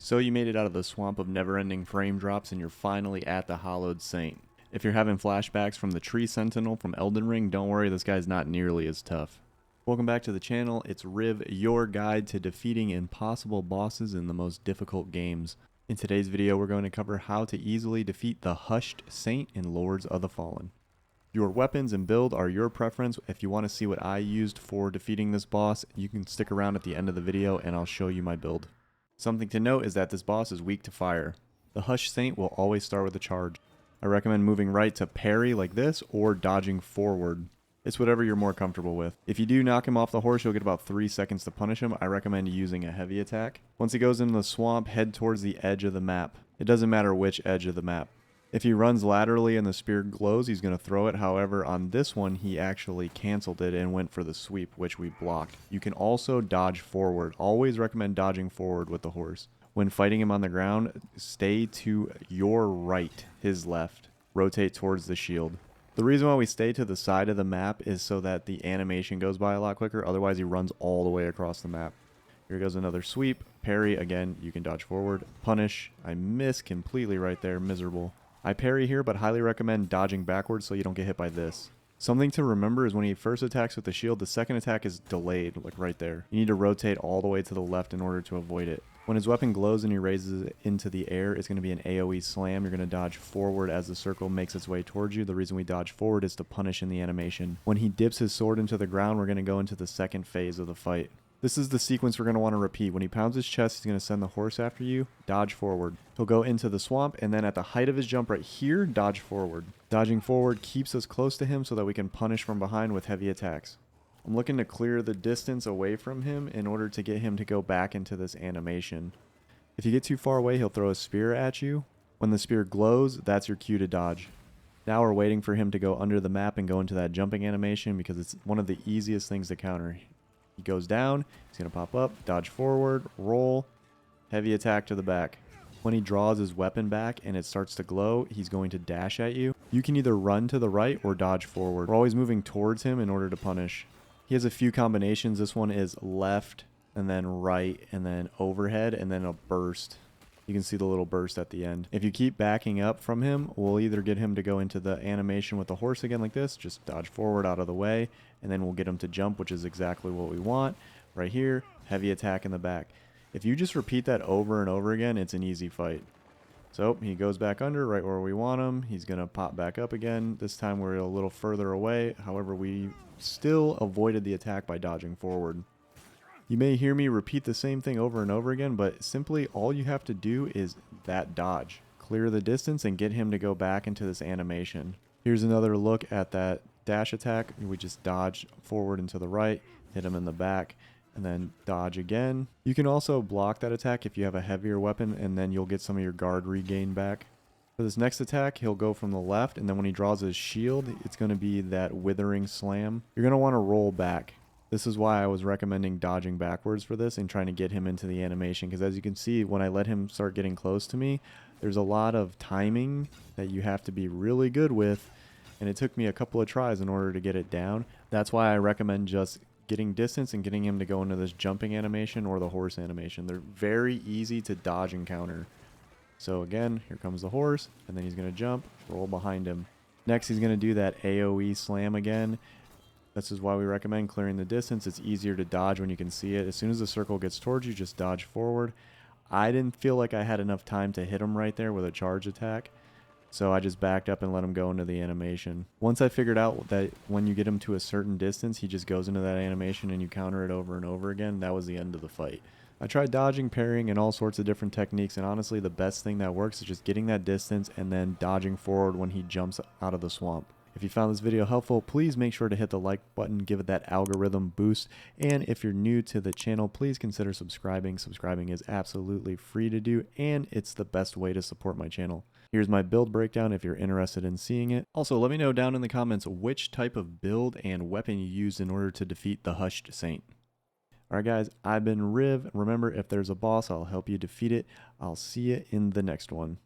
So you made it out of the swamp of never-ending frame drops and you're finally at the Hallowed Saint. If you're having flashbacks from the Tree Sentinel from Elden Ring, don't worry, this guy's not nearly as tough. Welcome back to the channel. It's Riv, your guide to defeating impossible bosses in the most difficult games. In today's video, we're going to cover how to easily defeat the Hushed Saint in Lords of the Fallen. Your weapons and build are your preference. If you want to see what I used for defeating this boss, you can stick around at the end of the video and I'll show you my build. Something to note is that this boss is weak to fire. The Hushed Saint will always start with a charge. I recommend moving right to parry like this or dodging forward. It's whatever you're more comfortable with. If you do knock him off the horse, you'll get about 3 seconds to punish him. I recommend using a heavy attack. Once he goes into the swamp, head towards the edge of the map. It doesn't matter which edge of the map. If he runs laterally and the spear glows, he's going to throw it. However, on this one, he actually canceled it and went for the sweep, which we blocked. You can also dodge forward. Always recommend dodging forward with the horse. When fighting him on the ground, stay to your right, his left. Rotate towards the shield. The reason why we stay to the side of the map is so that the animation goes by a lot quicker. Otherwise, he runs all the way across the map. Here goes another sweep. Parry, again, you can dodge forward. Punish. I miss completely right there. Miserable. I parry here, but highly recommend dodging backwards so you don't get hit by this. Something to remember is when he first attacks with the shield, the second attack is delayed, like right there. You need to rotate all the way to the left in order to avoid it. When his weapon glows and he raises it into the air, it's going to be an AoE slam. You're going to dodge forward as the circle makes its way towards you. The reason we dodge forward is to punish in the animation. When he dips his sword into the ground, we're going to go into the second phase of the fight. This is the sequence we're going to want to repeat. When he pounds his chest, he's going to send the horse after you. Dodge forward. He'll go into the swamp, and then at the height of his jump right here, dodge forward. Dodging forward keeps us close to him so that we can punish from behind with heavy attacks. I'm looking to clear the distance away from him in order to get him to go back into this animation. If you get too far away, he'll throw a spear at you. When the spear glows, that's your cue to dodge. Now we're waiting for him to go under the map and go into that jumping animation because it's one of the easiest things to counter. He goes down, he's going to pop up, dodge forward, roll, heavy attack to the back. When he draws his weapon back and it starts to glow, he's going to dash at you. You can either run to the right or dodge forward. We're always moving towards him in order to punish. He has a few combinations. This one is left and then right and then overhead and then a burst. You can see the little burst at the end. If you keep backing up from him, we'll either get him to go into the animation with the horse again like this, just dodge forward out of the way, and then we'll get him to jump, which is exactly what we want. Right here, heavy attack in the back. If you just repeat that over and over again, it's an easy fight. So he goes back under right where we want him. He's going to pop back up again. This time we're a little further away. However, we still avoided the attack by dodging forward. You may hear me repeat the same thing over and over again, but simply all you have to do is that dodge. Clear the distance and get him to go back into this animation. Here's another look at that dash attack. We just dodge forward and to the right, hit him in the back, and then dodge again. You can also block that attack if you have a heavier weapon, and then you'll get some of your guard regain back. For this next attack, he'll go from the left, and then when he draws his shield, it's going to be that withering slam. You're going to want to roll back. This is why I was recommending dodging backwards for this and trying to get him into the animation. Because as you can see, when I let him start getting close to me, there's a lot of timing that you have to be really good with. And it took me a couple of tries in order to get it down. That's why I recommend just getting distance and getting him to go into this jumping animation or the horse animation. They're very easy to dodge and counter. So again, here comes the horse, and then he's going to jump, roll behind him. Next, he's going to do that AoE slam again. This is why we recommend clearing the distance. It's easier to dodge when you can see it. As soon as the circle gets towards you, just dodge forward. I didn't feel like I had enough time to hit him right there with a charge attack, so I just backed up and let him go into the animation. Once I figured out that when you get him to a certain distance, he just goes into that animation and you counter it over and over again, that was the end of the fight. I tried dodging, parrying, and all sorts of different techniques, and honestly, the best thing that works is just getting that distance and then dodging forward when he jumps out of the swamp. If you found this video helpful, please make sure to hit the like button, give it that algorithm boost, and if you're new to the channel, please consider subscribing. Subscribing is absolutely free to do, and it's the best way to support my channel. Here's my build breakdown if you're interested in seeing it. Also, let me know down in the comments which type of build and weapon you used in order to defeat the Hushed Saint. Alright guys, I've been Riv. Remember, if there's a boss, I'll help you defeat it. I'll see you in the next one.